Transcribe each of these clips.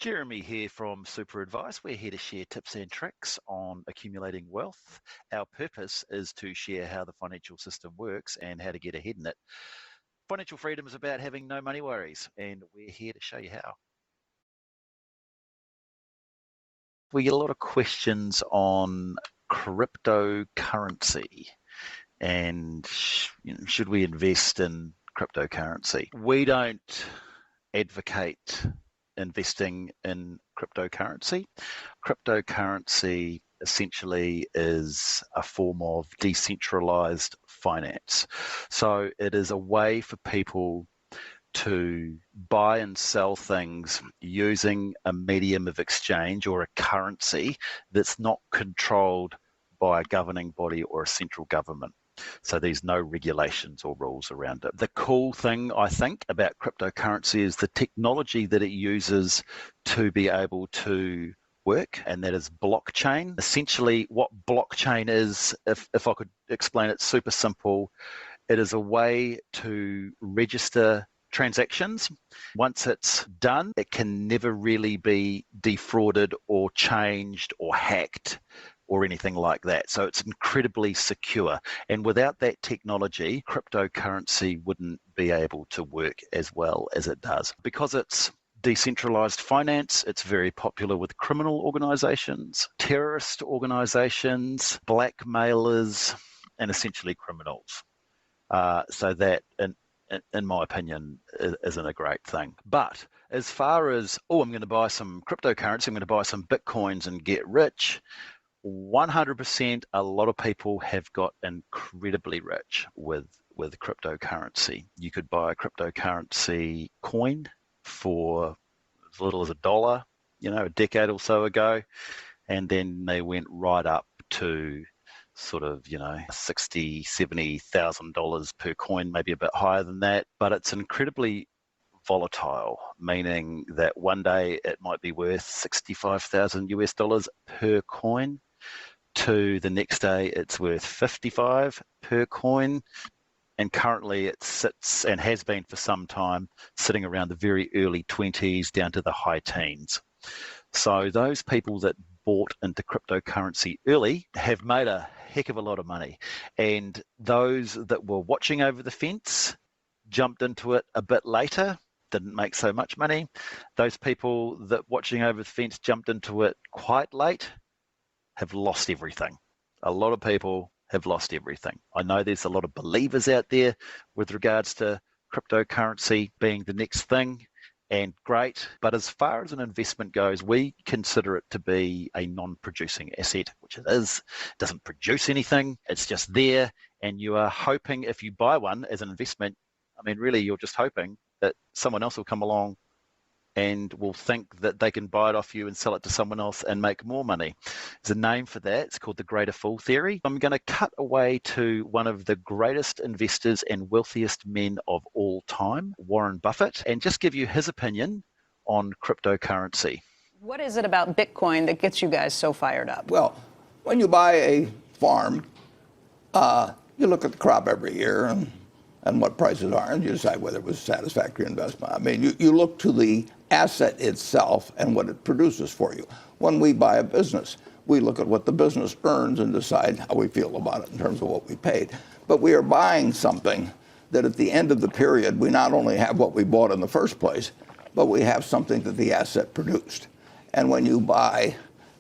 Jeremy here from Super Advice. We're here to share tips and tricks on accumulating wealth. Our purpose is to share how the financial system works and how to get ahead in it. Financial freedom is about having no money worries, and we're here to show you how. We get a lot of questions on cryptocurrency and should we invest in cryptocurrency? We don't advocate investing in cryptocurrency. Cryptocurrency essentially is a form of decentralized finance. So it is a way for people to buy and sell things using a medium of exchange or a currency that's not controlled by a governing body or a central government. So there's no regulations or rules around it. The cool thing, I think, about cryptocurrency is the technology that it uses to be able to work, and that is blockchain. Essentially, what blockchain is, if I could explain it super simple, it is a way to register transactions. Once it's done, it can never really be defrauded or changed or hacked or anything like that. So it's incredibly secure. And without that technology, cryptocurrency wouldn't be able to work as well as it does. Because it's decentralized finance, it's very popular with criminal organizations, terrorist organizations, blackmailers, and essentially criminals. So that, in my opinion, isn't a great thing. But as far as, I'm going to buy some cryptocurrency, I'm going to buy some Bitcoins and get rich, 100%, a lot of people have got incredibly rich with cryptocurrency. You could buy a cryptocurrency coin for as little as $1, a decade or so ago, and then they went right up to sort of, $60,000, $70,000 per coin, maybe a bit higher than that. But it's incredibly volatile, meaning that one day it might be worth 65,000 US dollars per coin, to the next day it's worth 55 per coin, and currently it sits, and has been for some time, sitting around the very early 20s down to the high teens. So those people that bought into cryptocurrency early have made a heck of a lot of money, and those that were watching over the fence jumped into it a bit later, didn't make so much money. Those people that watching over the fence jumped into it quite late have lost everything. A lot of people have lost everything. I know there's a lot of believers out there with regards to cryptocurrency being the next thing, and great. But as far as an investment goes, we consider it to be a non-producing asset, which it is. It doesn't produce anything. It's just there, and you are hoping, if you buy one as an investment, really you're just hoping that someone else will come along and will think that they can buy it off you and sell it to someone else and make more money. There's a name for that. It's called the greater fool theory. I'm going to cut away to one of the greatest investors and wealthiest men of all time, Warren Buffett, and just give you his opinion on cryptocurrency. What is it about Bitcoin that gets you guys so fired up? Well, when you buy a farm, you look at the crop every year and what prices are, and you decide whether it was a satisfactory investment. You look to the asset itself and what it produces for you. When we buy a business, we look at what the business earns and decide how we feel about it in terms of what we paid. But we are buying something that at the end of the period, we not only have what we bought in the first place, but we have something that the asset produced. And when you buy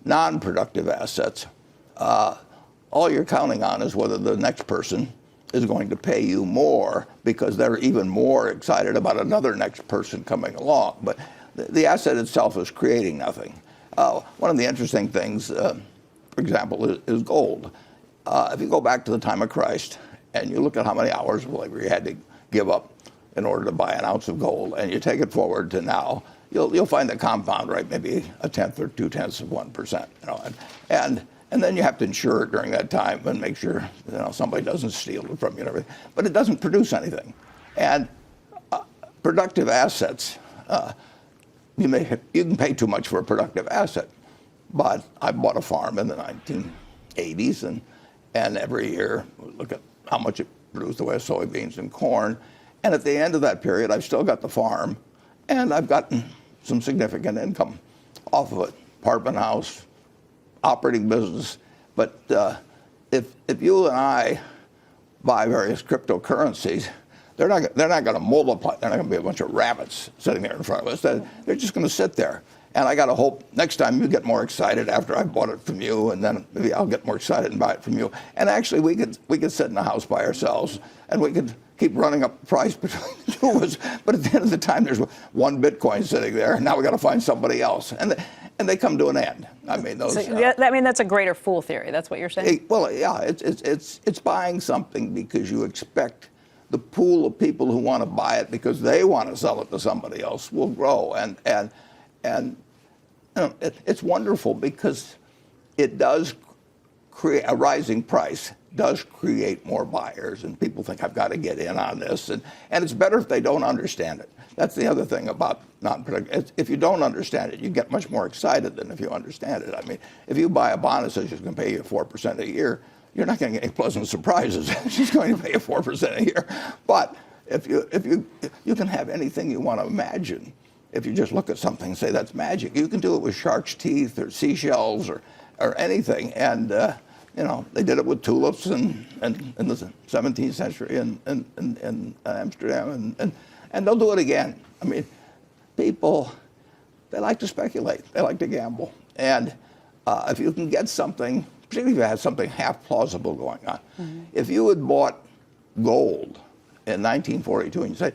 non-productive assets, all you're counting on is whether the next person is going to pay you more because they're even more excited about another next person coming along. But the asset itself is creating nothing. One of the interesting things, for example, is gold. If you go back to the time of Christ and you look at how many hours of labor you had to give up in order to buy an ounce of gold, and you take it forward to now, you'll find the compound rate maybe 1/10 or 2/10%. And then you have to insure it during that time and make sure somebody doesn't steal it from you and everything. But it doesn't produce anything. And productive assets, you can pay too much for a productive asset. But I bought a farm in the 1980s, and every year we look at how much it produced the way of soybeans and corn. And at the end of that period, I've still got the farm, and I've gotten some significant income off of an apartment house, operating business. But if you and I buy various cryptocurrencies, they're not going to multiply. They're not going to be a bunch of rabbits sitting there in front of us. They're just going to sit there. And I got to hope next time you get more excited after I bought it from you, and then maybe I'll get more excited and buy it from you. And actually, we could sit in the house by ourselves, and we could keep running up the price between the two of us. But at the end of the time, there's one Bitcoin sitting there, and now we got to find somebody else. And they come to an end. I mean, those. That's a greater fool theory. That's what you're saying. Well, yeah, it's buying something because you expect the pool of people who want to buy it because they want to sell it to somebody else will grow, and you know, it's wonderful because it does create a rising price. Does create more buyers, and people think I've got to get in on this, and it's better if they don't understand it. That's the other thing about non-predictable. If you don't understand it, you get much more excited than if you understand it. I mean, if you buy a bond that says it's going to pay you 4% a year, you're not going to get any pleasant surprises. She's going to pay you 4% a year. But if you can have anything you want to imagine. If you just look at something and say that's magic, you can do it with shark's teeth or seashells or anything. And you know, they did it with tulips in the 17th century in Amsterdam, and they'll do it again. I mean, people, they like to speculate. They like to gamble. And if you can get something, particularly if you have something half plausible going on, if you had bought gold in 1942 and you say,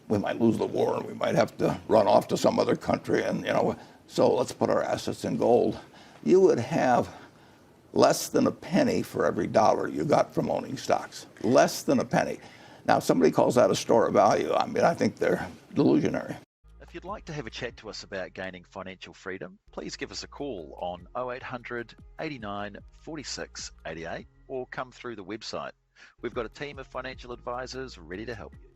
we might lose the war and we might have to run off to some other country, and you know, so let's put our assets in gold, you would have less than a penny for every dollar you got from owning stocks. Less than a penny. Now, if somebody calls that a store of value, I mean, I think they're delusionary. If you'd like to have a chat to us about gaining financial freedom, please give us a call on 0800 89 46 88 or come through the website. We've got a team of financial advisors ready to help you.